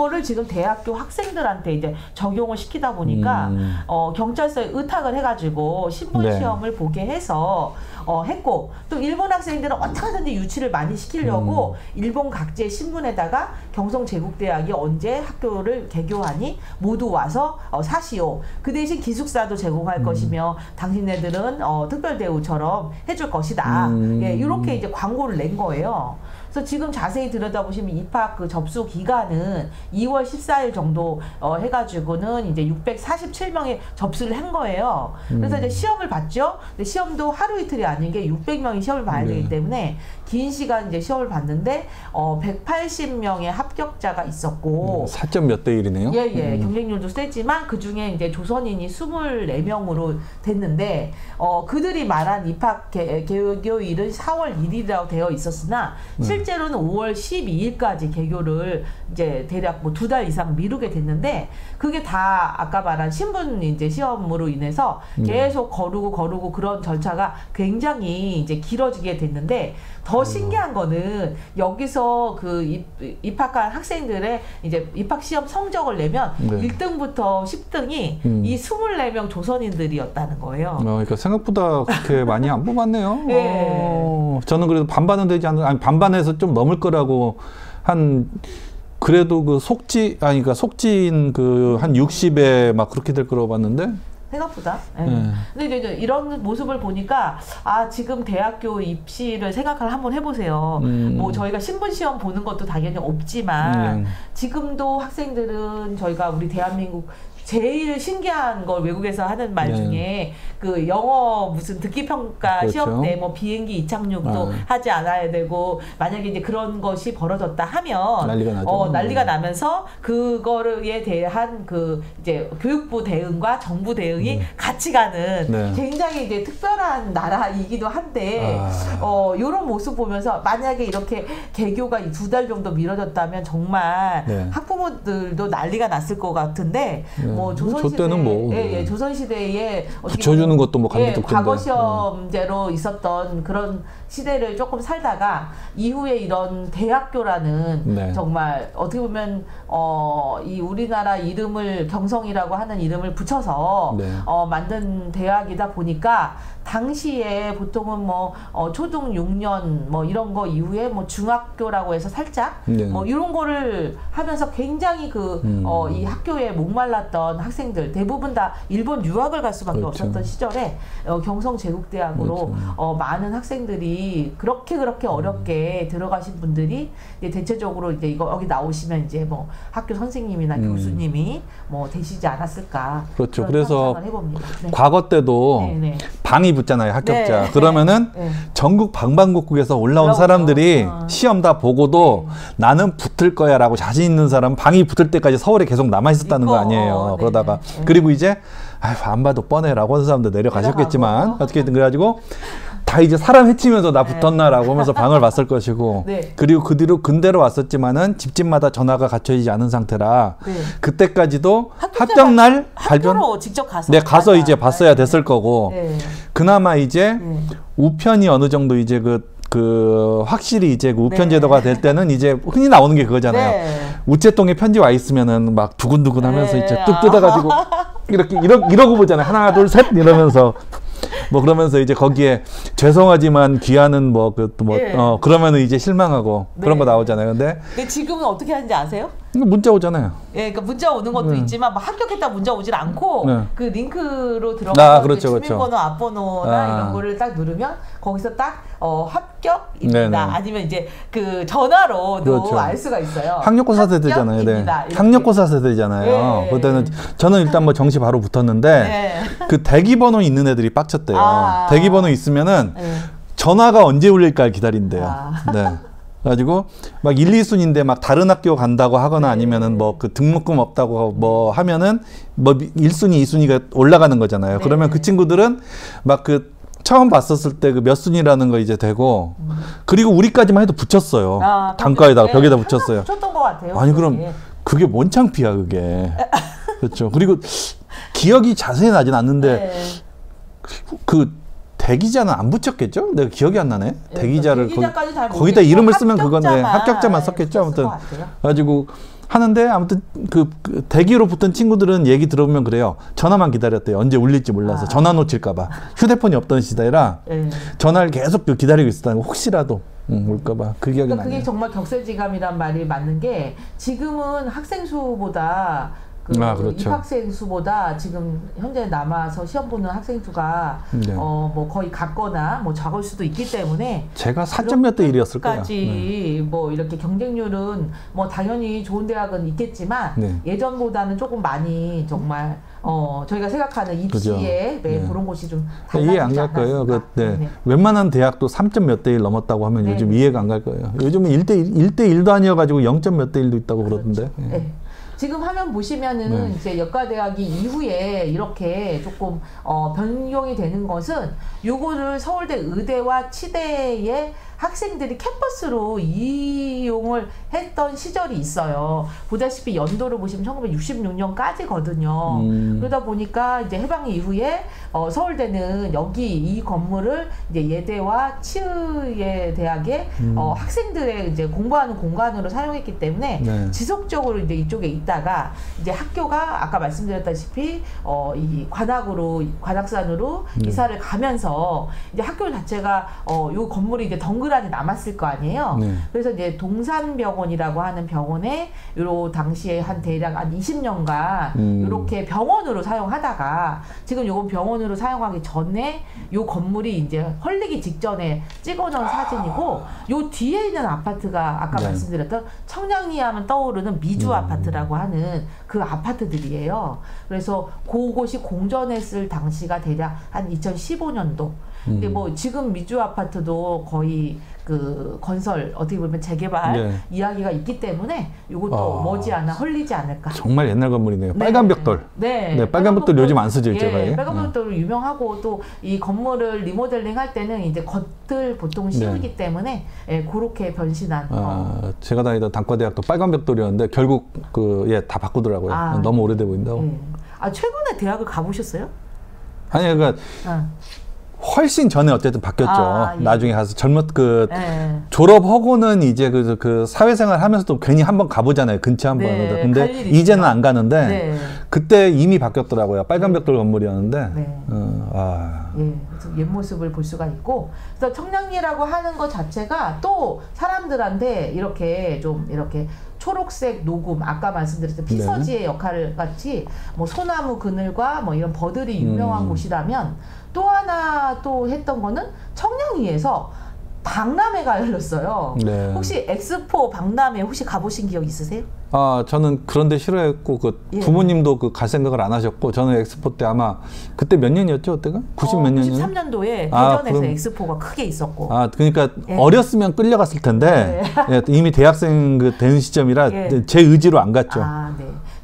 그거를 지금 대학교 학생들한테 이제 적용을 시키다 보니까 경찰서에 의탁을 해가지고 신분 네. 시험을 보게 해서 했고, 또 일본 학생들은 어떻게 하든지 유치를 많이 시키려고 일본 각지의 신문에다가 경성제국대학이 언제 학교를 개교하니 모두 와서 사시오. 그 대신 기숙사도 제공할 것이며 당신네들은 특별대우처럼 해줄 것이다. 예, 이렇게 이제 광고를 낸 거예요. 그래서 지금 자세히 들여다보시면 입학 그 접수 기간은 2월 14일 정도 해가지고는 이제 647명이 접수를 한 거예요. 그래서 이제 시험을 봤죠. 근데 시험도 하루 이틀이 아닌 게 600명이 시험을 봐야 되기 때문에 긴 시간 이제 시험을 봤는데 180명의 합격자가 있었고 4점 몇 대 1이네요. 예, 경쟁률도 세지만 그 중에 이제 조선인이 24명으로 됐는데 그들이 말한 입학 개교일은 4월 1일이라고 되어 있었으나 실제로는 5월 12일까지 개교를 이제 대략 뭐 2달 이상 미루게 됐는데 그게 다 아까 말한 신분 이제 시험으로 인해서 계속 거르고 그런 절차가 굉장히 이제 길어지게 됐는데 더 신기한 거는 여기서 그 입학한 학생들의 이제 입학 시험 성적을 내면 1등부터 10등이 이 24명 조선인들이었다는 거예요. 그러니까 생각보다 그렇게 많이 안 뽑았네요. 네. 저는 그래도 반반은 되지 않는, 아니 반반에서 좀 넘을 거라고 그래도 그 그러니까 속지인 그 한 60에 막 그렇게 될 거라고 봤는데. 생각보다. 근데 이제 이런 모습을 보니까 지금 대학교 입시를 생각을 한번 해보세요. 뭐 저희가 신분 시험 보는 것도 당연히 없지만 지금도 학생들은 저희가 우리 대한민국 제일 신기한 걸 외국에서 하는 말 중에 그 영어 무슨 듣기평가 시험 때 뭐 비행기 이착륙도 하지 않아야 되고 만약에 이제 그런 것이 벌어졌다 하면 난리가 나죠. 난리가 나면서 그거에 대한 그 이제 교육부 대응과 정부 대응이 같이 가는 굉장히 이제 특별한 나라이기도 한데 이런 모습 보면서 만약에 이렇게 개교가 2달 정도 미뤄졌다면 정말 학부모들도 난리가 났을 것 같은데 뭐 조선시대는 뭐 조선시대에 붙여주는 것도 뭐 감독 과거 시험제로 있었던 그런 시대를 조금 살다가 이후에 이런 대학교라는 정말 어떻게 보면 이 우리나라 이름을 경성이라고 하는 이름을 붙여서 만든 대학이다 보니까 당시에 보통은 뭐 초등 6년 뭐 이런 거 이후에 뭐 중학교라고 해서 살짝 뭐 이런 거를 하면서 굉장히 이 학교에 목말랐던 학생들 대부분 다 일본 유학을 갈 수밖에 없었던 시절에 경성제국대학으로 많은 학생들이 그렇게 어렵게 들어가신 분들이 이제 대체적으로 이제 여기 나오시면 이제 뭐 학교 선생님이나 교수님이 뭐 되시지 않았을까. 그렇죠. 그래서 해봅니다. 과거 때도 방이 붙잖아요, 합격자. 그러면은 전국 방방곡곡에서 올라온 사람들이 시험 다 보고도 나는 붙을 거야 라고 자신 있는 사람은 방이 붙을 때까지 서울에 계속 남아 있었다는 거 아니에요. 그러다가 그리고 이제 안 봐도 뻔해 라고 하는 사람도 내려가셨겠지만 어떻게든 그래가지고 다 이제 사람 해치면서 나 붙었나라고 하면서 방을 봤을 것이고 그리고 그 뒤로 근대로 왔었지만은 집집마다 전화가 갇혀있지 않은 상태라 그때까지도 합격날 발표 직접 가서 이제 봤어야 됐을 거고 그나마 이제 우편이 어느 정도 이제 확실히 이제 그 우편 제도가 될 때는 이제 흔히 나오는 게 그거잖아요. 우체통에 편지 와 있으면은 막 두근두근 하면서 이제 뚝 뜯어가지고 이러고 보잖아요. 하나, 둘, 셋 이러면서. 뭐 그러면서 이제 거기에 죄송하지만 귀하는 그러면은 이제 실망하고 그런 거 나오잖아요. 근데 지금은 어떻게 하는지 아세요? 문자 오잖아요. 그러니까 문자 오는 것도 있지만 막 합격했다 문자 오질 않고 그 링크로 들어가서 주민번호, 앞번호나 이런 거를 딱 누르면 거기서 딱 합격입니다. 아니면 이제 그 전화로도 알 수가 있어요. 학력고사 세대잖아요. 학력고사 세대잖아요. 그때는 저는 일단 뭐 정시 바로 붙었는데 그 대기번호 있는 애들이 빡쳤대요. 대기번호 있으면은 전화가 언제 울릴까 기다린대요. 가지고 막 1, 2순위인데 막 다른 학교 간다고 하거나 아니면은 뭐 그 등록금 없다고 뭐 하면은 뭐 1순위, 2순위가 올라가는 거잖아요. 그러면 그 친구들은 막 그 처음 봤었을 때 그 몇 순위라는 거 이제 되고 그리고 우리까지만 해도 붙였어요. 단과에다가 벽에다 붙였어요. 붙였던 것 같아요. 아니 그럼 그게 뭔 창피야 그게. 그렇죠. 그리고 기억이 자세히 나진 않는데 그 대기자는 안 붙였겠죠? 내가 기억이 안 나네. 대기자를 거기다 이름을 쓰면 그건데 합격자만 썼겠죠. 아무튼 가지고 하는데 아무튼 그 대기로 붙은 친구들은 얘기 들어보면 그래요. 전화만 기다렸대요. 언제 울릴지 몰라서 전화 놓칠까봐. 휴대폰이 없던 시대라 전화를 계속 기다리고 있었다는 거 혹시라도 올까봐 그 기억이 나네요. 그게 정말 격세지감이란 말이 맞는 게 지금은 학생 수보다 그렇죠. 입학생 수보다 지금 현재 남아서 시험 보는 학생 수가 뭐 거의 같거나 뭐 적을 수도 있기 때문에 제가 4점 몇 대 1이었을 거예요. 뭐 이렇게 경쟁률은 뭐 당연히 좋은 대학은 있겠지만 예전보다는 조금 많이 정말 저희가 생각하는 입시에 그런 곳이 좀 이해 안 갈 거예요. 웬만한 대학도 3점 몇 대 1 넘었다고 하면 요즘 이해가 안 갈 거예요. 요즘은 1대 1도 아니어가지고 0점 몇 대 1도 있다고 그러던데. 지금 화면 보시면은 이제 여가대학이 이후에 이렇게 조금 변경이 되는 것은 요거를 서울대 의대와 치대의 학생들이 캠퍼스로 이용을 했던 시절이 있어요. 보다시피 연도를 보시면 1966년까지거든요. 그러다 보니까 이제 해방 이후에 서울대는 여기 이 건물을 이제 예대와 치의 대학의 학생들의 이제 공부하는 공간으로 사용했기 때문에 지속적으로 이제 이쪽에 있다가 이제 학교가 아까 말씀드렸다시피 이 관악산으로 이사를 가면서 이제 학교 자체가 요 건물이 이제 덩그러니 남았을 거 아니에요. 그래서 이제 동산병원이라고 하는 병원에 요 당시에 한 대략 한 20년간 이렇게 병원으로 사용하다가 지금 요건 병원으로 사용하기 전에 요 건물이 이제 헐리기 직전에 찍어놓은 사진이고 요 뒤에 있는 아파트가 아까 말씀드렸던 청량리 하면 떠오르는 미주 아파트라고 하는 그 아파트들이에요. 그래서 그곳이 공전했을 당시가 대략 한 2015년도. 근데 뭐 지금 미주 아파트도 거의 그 건설 어떻게 보면 재개발 이야기가 있기 때문에 이것도 머지않아 헐리지 않을까. 정말 옛날 건물이네요. 빨간 벽돌. 빨간 벽돌 요즘 안 쓰죠, 일제가에. 빨간 벽돌 유명하고 또 이 건물을 리모델링 할 때는 이제 겉을 보통 씌우기 때문에 그렇게 변신한. 제가 다니던 단과대학도 빨간 벽돌이었는데 결국 다 바꾸더라고요. 너무 오래돼 보인다고. 최근에 대학을 가보셨어요? 아니 그러니까. 훨씬 전에 어쨌든 바뀌었죠. 나중에 가서 졸업하고는 이제 그 사회생활 하면서도 괜히 한번 가보잖아요. 근처 한번. 근데 이제는 안 가는데 그때 이미 바뀌었더라고요. 빨간 벽돌 건물이었는데. 옛 모습을 볼 수가 있고, 그래서 청량리라고 하는 것 자체가 또 사람들한테 이렇게 좀 이렇게 초록색 녹음, 아까 말씀드렸던 피서지의 역할을 같이 뭐 소나무 그늘과 뭐 이런 버들이 유명한 곳이라면 또 하나 또 했던 거는 청량리에서 박람회가 열렸어요. 혹시 엑스포 박람회 혹시 가보신 기억 있으세요? 저는 그런데 싫어했고 부모님도 갈 생각을 안 하셨고 저는 엑스포 때 아마 그때 몇 년이었죠 그때가? 90 몇 년이요? 93년도에 대전에서 엑스포가 크게 있었고. 그러니까 어렸으면 끌려갔을 텐데 이미 대학생 된 시점이라 제 의지로 안 갔죠.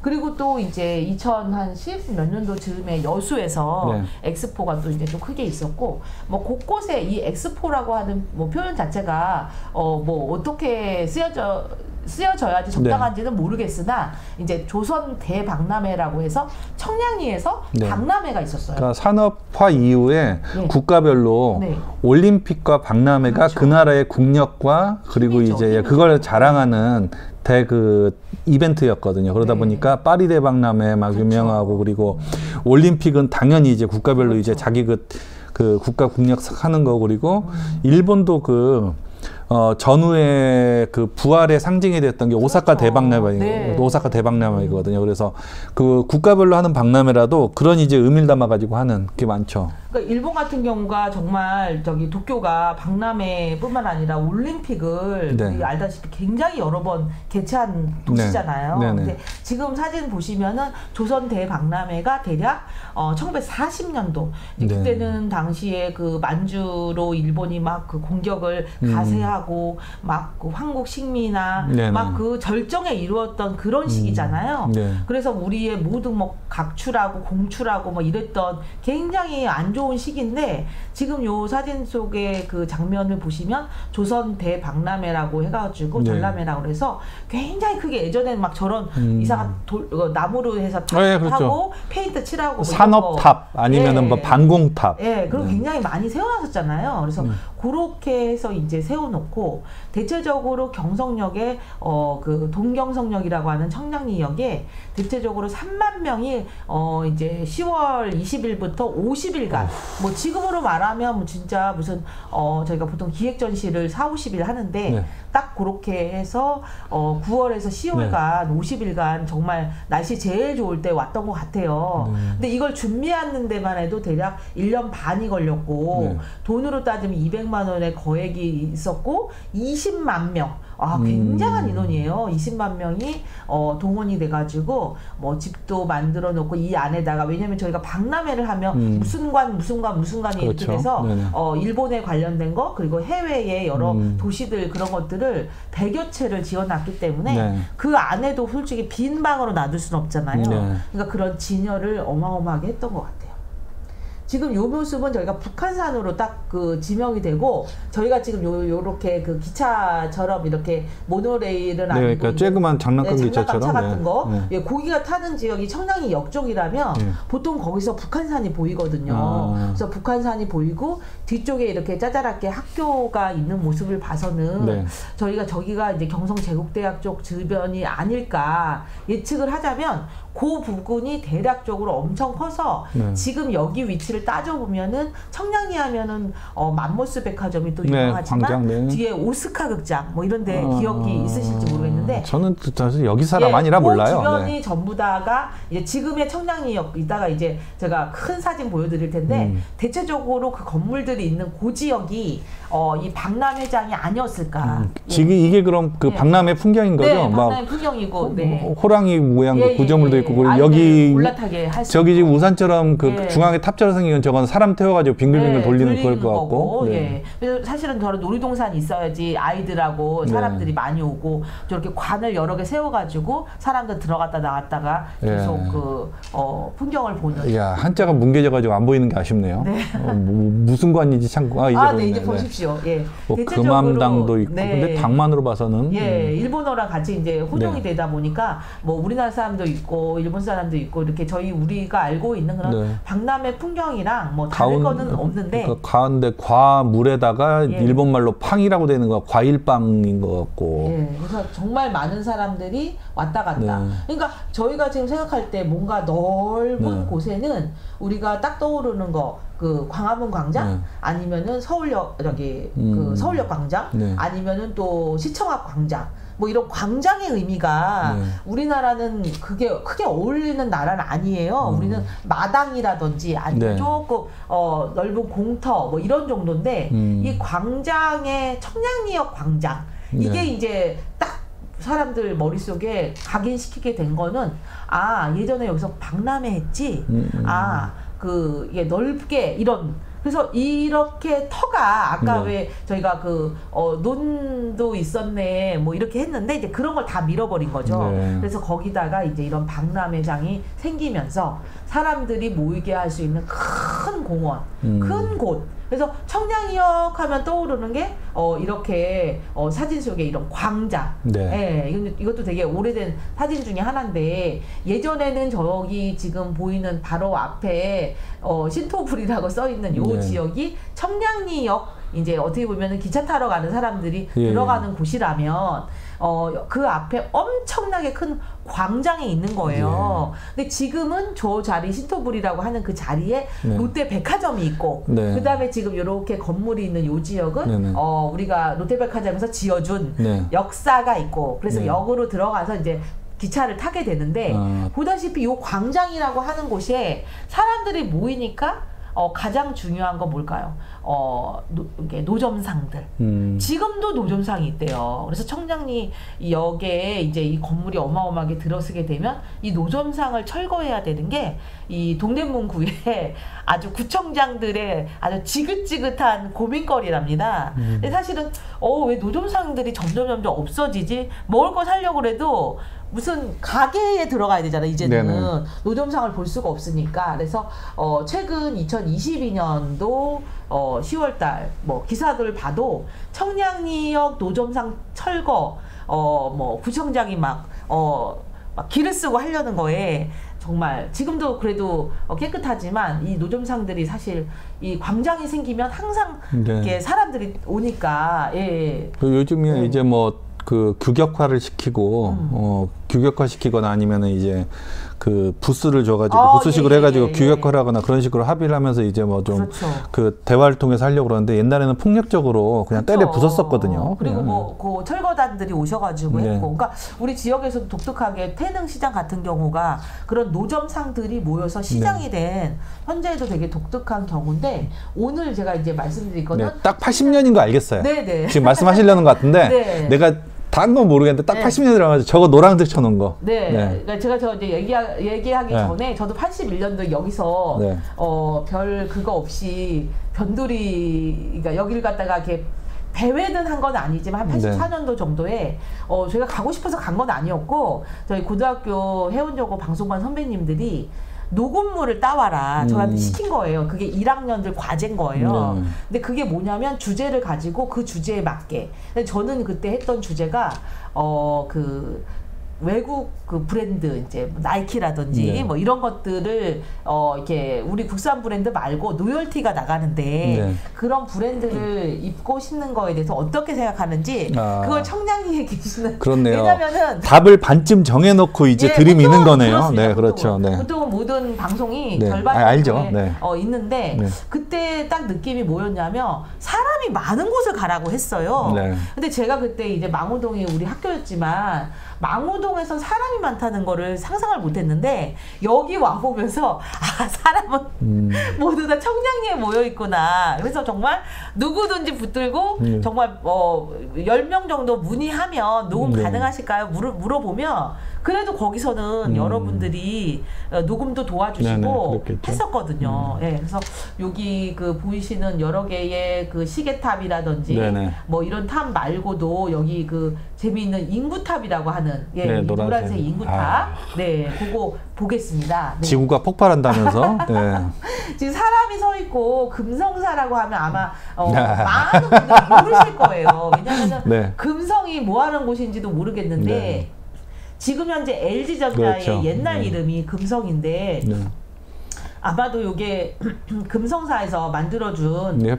그리고 또 이제 2010 몇 년도 즈음에 여수에서 엑스포가 또 이제 좀 크게 있었고, 뭐 곳곳에 이 엑스포라고 하는 뭐 표현 자체가 뭐 어떻게 쓰여져야지 적당한지는 모르겠으나 이제 조선 대박람회라고 해서 청량리에서 박람회가 있었어요. 그러니까 산업화 이후에 국가별로 올림픽과 박람회가 그 나라의 국력과 그리고 이제 그걸 자랑하는 이벤트였거든요. 그러다 보니까 파리 대박람회 막 유명하고, 그리고 올림픽은 당연히 이제 국가별로 이제 자기 그 국가 국력 하는 거, 그리고 일본도 전후에 부활의 상징이 됐던 게 오사카 대박람회, 오사카 대박람회거든요. 그래서 그 국가별로 하는 박람회라도 그런 이제 의미를 담아가지고 하는 게 많죠. 그러니까 일본 같은 경우가 정말 저기 도쿄가 박람회뿐만 아니라 올림픽을 우리 알다시피 굉장히 여러 번 개최한 도시잖아요. 근데 지금 사진 보시면은 조선 대박람회가 대략 1940년도 그때는 당시에 그 만주로 일본이 막 그 공격을 가세하고 막 그 황국 식민이나 막 그 절정에 이루었던 그런 시기잖아요. 그래서 우리의 모든 뭐 각출하고 공출하고 뭐 이랬던 굉장히 안 좋은 시기인데 지금 요 사진 속의 그 장면을 보시면 조선 대박람회라고 해가지고 전람회라고 해서 굉장히 크게 예전에는 막 저런 이상한 나무로 해서 탑하고 페인트 칠하고 산업탑 아니면은 뭐 반공탑 그리고 굉장히 많이 세워놨었잖아요. 그래서 그렇게 해서 이제 세워놓고 대체적으로 경성역에 그 동경성역이라고 하는 청량리역에 대체적으로 3만 명이 이제 10월 20일부터 50일간 뭐 지금으로 말하면 뭐 진짜 무슨 저희가 보통 기획전시를 4, 50일 하는데 딱 그렇게 해서 9월에서 10월간 50일간 정말 날씨 제일 좋을 때 왔던 것 같아요. 근데 이걸 준비하는 데만 해도 대략 1년 반이 걸렸고 돈으로 따지면 200만 원의 거액이 있었고 20만 명 굉장한 인원이에요. 20만 명이 동원이 돼가지고 뭐 집도 만들어 놓고 이 안에다가 왜냐면 저희가 박람회를 하면 무슨 관이 이렇게 돼서 일본에 관련된 거 그리고 해외의 여러 도시들 그런 것들을 100여 채를 지어놨기 때문에 그 안에도 솔직히 빈 방으로 놔둘 수는 없잖아요. 그러니까 그런 진열을 어마어마하게 했던 것 같아요. 지금 요 모습은 저희가 북한산으로 딱 그 지명이 되고 저희가 지금 요렇게 그 기차처럼 이렇게 모노레일은 아니고 그러니까 쬐그만 장난감 기차처럼 차 같은 거 고기가 타는 지역이 청량리 역쪽이라면 보통 거기서 북한산이 보이거든요. 그래서 북한산이 보이고 뒤쪽에 이렇게 짜잘하게 학교가 있는 모습을 봐서는 저희가 저기가 이제 경성제국대학 쪽 주변이 아닐까 예측을 하자면 그 부분이 대략적으로 엄청 커서 지금 여기 위치를 따져보면은 청량리 하면은 맘모스 백화점이 또 유명하지만 뒤에 오스카 극장 뭐 이런 데 기억이 있으실지 모르겠는데 저는 사실 여기 사람 아니라 몰라요. 그 주변이 전부 다가 이제 지금의 청량리역 이따가 이제 제가 큰 사진 보여드릴 텐데 대체적으로 그 건물들이 있는 그 지역이 이 박람회장이 아니었을까. 지금 이게 그럼 그 박람회 풍경인 거죠? 네, 박람회 풍경이고 호랑이 모양 구조물도 있고 여기 올라타게 할 저기 지금 우산처럼 그 중앙에 탑처럼 생긴 저건 사람 태워가지고 빙글빙글 돌리는 그럴 것 같고. 그래서 사실은 저런 놀이동산이 있어야지 아이들하고 사람들이 많이 오고 저렇게 관을 여러 개 세워가지고 사람들 들어갔다 나갔다가 계속 그 풍경을 보는. 야 한자가 뭉개져가지고 안 보이는 게 아쉽네요. 무슨 관인지 참. 이제 보십시오. 뭐 금암당도 있고 근데 당만으로 봐서는 일본어랑 같이 이제 혼용이 되다 보니까 뭐 우리나라 사람도 있고 일본 사람도 있고 이렇게 우리가 알고 있는 그런 박람회 풍경이랑 뭐 다를 거는 없는데 그 가운데 과물에다가 일본말로 팡이라고 되는 거 과일빵인 것 같고 그래서 정말 많은 사람들이 왔다 갔다 그러니까 저희가 지금 생각할 때 뭔가 넓은 곳에는 우리가 딱 떠오르는 거 그 광화문 광장 아니면은 서울역 그 서울역 광장 아니면은 또 시청 앞 광장 뭐 이런 광장의 의미가 우리나라는 그게 크게 어울리는 나라는 아니에요. 우리는 마당이라든지 아니면 조금 넓은 공터 뭐 이런 정도인데 이 광장의 청량리역 광장 이게 이제 딱 사람들 머릿속에 각인시키게 된 거는 예전에 여기서 박람회 했지 이게 넓게 이런 그래서 이렇게 터가 아까 왜 저희가 논도 있었네 뭐 이렇게 했는데 이제 그런 걸 다 밀어버린 거죠. 그래서 거기다가 이제 이런 박람회장이 생기면서 사람들이 모이게 할 수 있는 큰 공원, 큰 곳. 그래서 청량리역 하면 떠오르는 게 이렇게 사진 속에 이런 광장. 이것도 되게 오래된 사진 중에 하나인데 예전에는 저기 지금 보이는 바로 앞에 신토불이라고 써 있는 요 지역이 청량리역 이제 어떻게 보면은 기차 타러 가는 사람들이 들어가는 곳이라면 그 앞에 엄청나게 큰 광장이 있는 거예요. 근데 지금은 저 자리 신토불이라고 하는 그 자리에 롯데 백화점이 있고 그 다음에 지금 이렇게 건물이 있는 요 지역은 우리가 롯데 백화점에서 지어준 역사가 있고 그래서 역으로 들어가서 이제 기차를 타게 되는데 보다시피 요 광장이라고 하는 곳에 사람들이 모이니까 가장 중요한 건 뭘까요? 노점상들. 지금도 노점상이 있대요. 그래서 청량리 역에 이제 이 건물이 어마어마하게 들어서게 되면 이 노점상을 철거해야 되는 게 이 동대문구의 아주 구청장들의 아주 지긋지긋한 고민거리랍니다. 근데 사실은 왜 노점상들이 점점 없어지지? 먹을 거 사려고 그래도 무슨 가게에 들어가야 되잖아 이제는. 네네. 노점상을 볼 수가 없으니까. 그래서 최근 2022년도 10월달 뭐 기사들 봐도 청량리역 노점상 철거 뭐 구청장이 막 길을 쓰고 하려는 거에 정말 지금도 그래도 깨끗하지만 이 노점상들이 사실 이 광장이 생기면 항상 이렇게 사람들이 오니까 예. 요즘에 이제 뭐 그 규격화를 시키고 규격화시키거나 아니면은 이제 그 부스를 줘가지고 부스식으로 해가지고 규격화를 하거나 그런 식으로 합의를 하면서 이제 뭐 좀 그 대화를 통해서 하려고 그러는데 옛날에는 폭력적으로 그냥 때려 부쉈었거든요. 그리고 뭐 그 철거단들이 오셔가지고 했고, 그러니까 우리 지역에서도 독특하게 태릉시장 같은 경우가 그런 노점상들이 모여서 시장이 된 현재에도 되게 독특한 경우인데 오늘 제가 이제 말씀드릴 거는 딱 80년인 거 알겠어요. 네네. 지금 말씀하시려는 것 같은데 내가 다른 건 모르겠는데 딱 80년이라고 저거 노란색 쳐놓은 거. 그러니까 제가 이제 얘기하기 전에 저도 81년도 여기서 별 그거 없이 변두리, 그러니까 여기를 갖다가 이렇게 배회는 한 건 아니지만 한 84년도 정도에 저희가 가고 싶어서 간 건 아니었고 저희 고등학교 해운여고 방송관 선배님들이 녹음물을 따와라 저한테 시킨 거예요. 그게 1학년들 과제인 거예요. 근데 그게 뭐냐면 주제를 가지고 그 주제에 맞게. 근데 저는 그때 했던 주제가 그 외국 그 브랜드 이제 나이키라든지 뭐 이런 것들을 이렇게 우리 국산 브랜드 말고 노열티가 나가는데 그런 브랜드를 입고 신는 거에 대해서 어떻게 생각하는지 그걸 청량리에 계시는. 그렇네요. 왜냐면은 답을 반쯤 정해놓고 이제 들이미는 거네요. 그렇습니다. 네, 그렇죠. 보통은 모든 방송이 절반 알죠. 있는데 그때 딱 느낌이 뭐였냐면 사람이 많은 곳을 가라고 했어요. 근데 제가 그때 이제 망우동이 우리 학교였지만 망우동에선 사람이 많다는 거를 상상을 못했는데 여기 와보면서 사람은 모두 다 청량리에 모여있구나. 그래서 정말 누구든지 붙들고 정말 10명 정도 문의하면 녹음 가능하실까요? 물어보면 그래도 거기서는 여러분들이 녹음도 도와주시고 했었거든요. 그래서 여기 그 보이시는 여러 개의 그 시계탑이라든지 뭐 이런 탑 말고도 여기 그 재미있는 인구탑이라고 하는 노란색 인구탑 그거 보겠습니다. 지구가 폭발한다면서? 지금 사람이 서 있고 금성사라고 하면 아마 많은 분들이 모르실 거예요. 왜냐하면 금성이 뭐 하는 곳인지도 모르겠는데 지금 현재 LG전자의 옛날 이름이 금성인데 아마도 이게 금성사에서 만들어준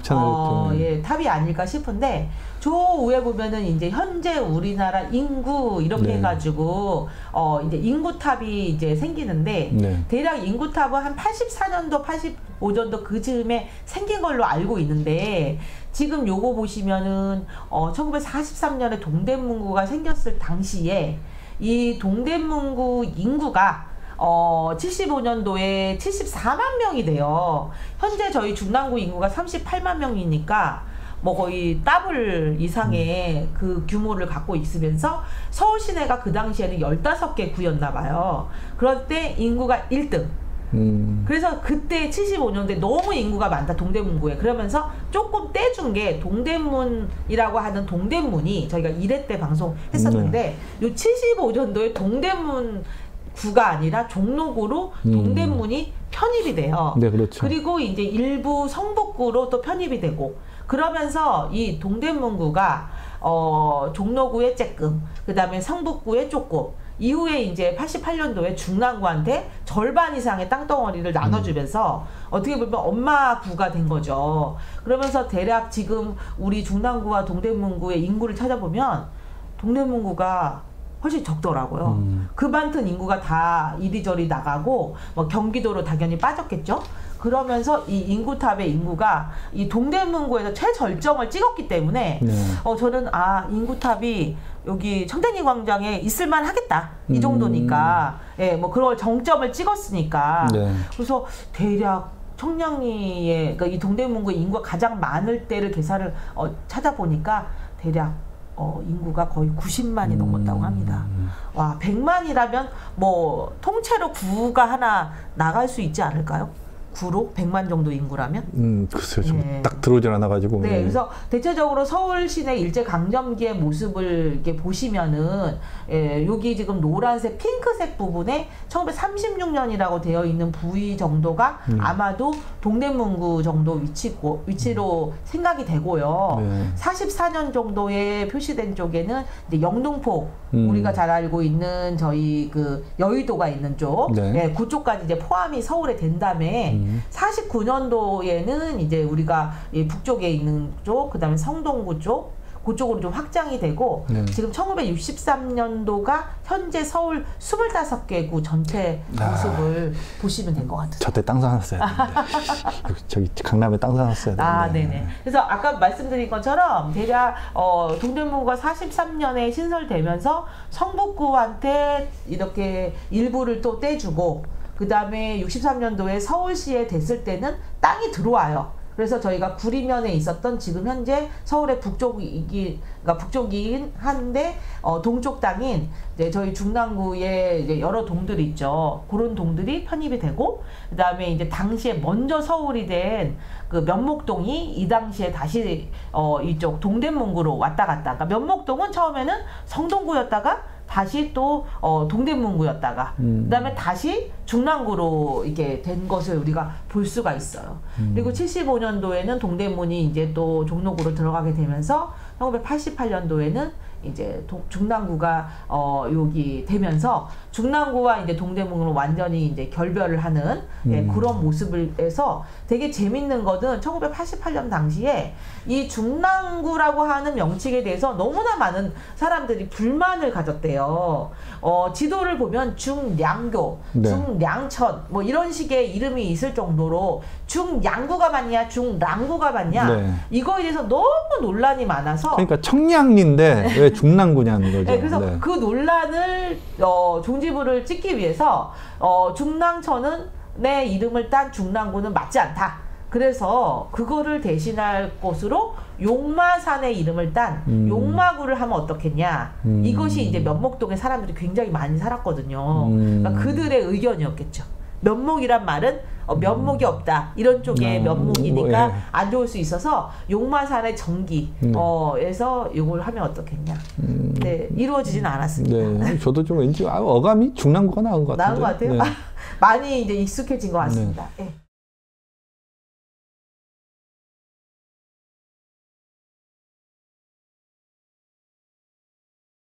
탑이 아닐까 싶은데 저 위에 보면은 이제 현재 우리나라 인구 이렇게 해가지고 이제 인구탑이 이제 생기는데 대략 인구탑은 한 84년도 85년도 그 즈음에 생긴 걸로 알고 있는데 지금 요거 보시면은 1943년에 동대문구가 생겼을 당시에 이 동대문구 인구가 75년도에 74만 명이 돼요. 현재 저희 중랑구 인구가 38만 명이니까 뭐 거의 더블 이상의 그 규모를 갖고 있으면서 서울 시내가 그 당시에는 15개 구였나 봐요. 그럴 때 인구가 1등. 그래서 그때 75년도에 너무 인구가 많다 동대문구에. 그러면서 조금 떼준 게 동대문이라고 하는 동대문이 저희가 1회 때 방송했었는데 요 75년도에 동대문 구가 아니라 종로구로 동대문이 편입이 돼요. 그리고 이제 일부 성북구로 또 편입이 되고 그러면서 이 동대문구가 종로구에 쬐끔, 그 다음에 성북구에 조금, 이후에 이제 88년도에 중랑구한테 절반 이상의 땅덩어리를 나눠주면서 어떻게 보면 엄마구가 된 거죠. 그러면서 대략 지금 우리 중랑구와 동대문구의 인구를 찾아보면 동대문구가 훨씬 적더라고요. 그 많던 인구가 다 이리저리 나가고 뭐 경기도로 당연히 빠졌겠죠. 그러면서 이 인구탑의 인구가 이 동대문구에서 최절정을 찍었기 때문에 저는 인구탑이 여기 청량리 광장에 있을만 하겠다. 이 정도니까 뭐 그런 정점을 찍었으니까 그래서 대략 청량리에 그러니까 이 동대문구에 인구가 가장 많을 때를 계산을 찾아보니까 대략 인구가 거의 90만이 넘었다고 합니다. 와, 100만이라면 뭐 통째로 구가 하나 나갈 수 있지 않을까요? 구로 100만 정도 인구라면? 글쎄요. 네. 딱 들어오질 않아가지고. 네, 그래서 대체적으로 서울 시내 일제 강점기의 모습을 이렇게 보시면은 여기 지금 노란색, 핑크색 부분에 1936년이라고 되어 있는 부위 정도가 아마도 동대문구 정도 위치로 생각이 되고요. 네. 44년 정도에 표시된 쪽에는 이제 영등포, 우리가 잘 알고 있는 저희 그 여의도가 있는 쪽, 네. 그쪽까지 이제 포함이 서울에 된 다음에 49년도에는 이제 우리가 북쪽에 있는 쪽, 그 다음에 성동구 쪽, 그쪽으로 좀 확장이 되고, 네. 지금 1963년도가 현재 서울 25개 구 전체 모습을 보시면 될 것 같아요. 저때 땅 사놨어야 되는데. 저기 강남에 땅 사놨어야 되는데. 네네. 그래서 아까 말씀드린 것처럼 대략 동대문구가 43년에 신설되면서 성북구한테 이렇게 일부를 또 떼주고, 그 다음에 63년도에 서울시에 됐을 때는 땅이 들어와요. 그래서 저희가 구리면에 있었던 지금 현재 서울의 북쪽이긴 한데 동쪽 땅인 이제 저희 중랑구에 이제 여러 동들이 있죠. 그런 동들이 편입이 되고, 그 다음에 이제 당시에 먼저 서울이 된 그 면목동이 이 당시에 다시 이쪽 동대문구로 왔다 갔다. 그러니까 면목동은 처음에는 성동구였다가 다시 또 동대문구였다가 그다음에 다시 중랑구로 이게 된 것을 우리가 볼 수가 있어요. 그리고 75년도에는 동대문이 이제 또 종로구로 들어가게 되면서 1988년도에는 이제 중랑구가 여기 되면서 중랑구와 이제 동대문으로 완전히 이제 결별을 하는 그런 모습에서 되게 재밌는 것은 1988년 당시에 이 중랑구라고 하는 명칭에 대해서 너무나 많은 사람들이 불만을 가졌대요. 지도를 보면 중량교, 네. 중량천 뭐 이런 식의 이름이 있을 정도로 중양구가 맞냐 중랑구가 맞냐, 네. 이거에 대해서 너무 논란이 많아서, 그러니까 청량리인데 왜 중랑구냐는 거죠. 네, 그래서 그 논란을 종지부를 찍기 위해서 중랑천은 내 이름을 딴 중랑구는 맞지 않다. 그래서 그거를 대신할 곳으로 용마산의 이름을 딴 용마구를 하면 어떻겠냐. 이것이 이제 면목동에 사람들이 굉장히 많이 살았거든요. 그러니까 그들의 의견이었겠죠. 면목이란 말은 면목이 없다, 이런 쪽에 면목이니까 안 좋을 수 있어서 용마산의 정기에서 이걸 하면 어떻겠냐. 네, 이루어지진 않았습니다. 네, 저도 좀 왠지 어감이 중랑구가 나은 것 같은데. 나은 것 같아요. 네. 많이 이제 익숙해진 것 같습니다. 네.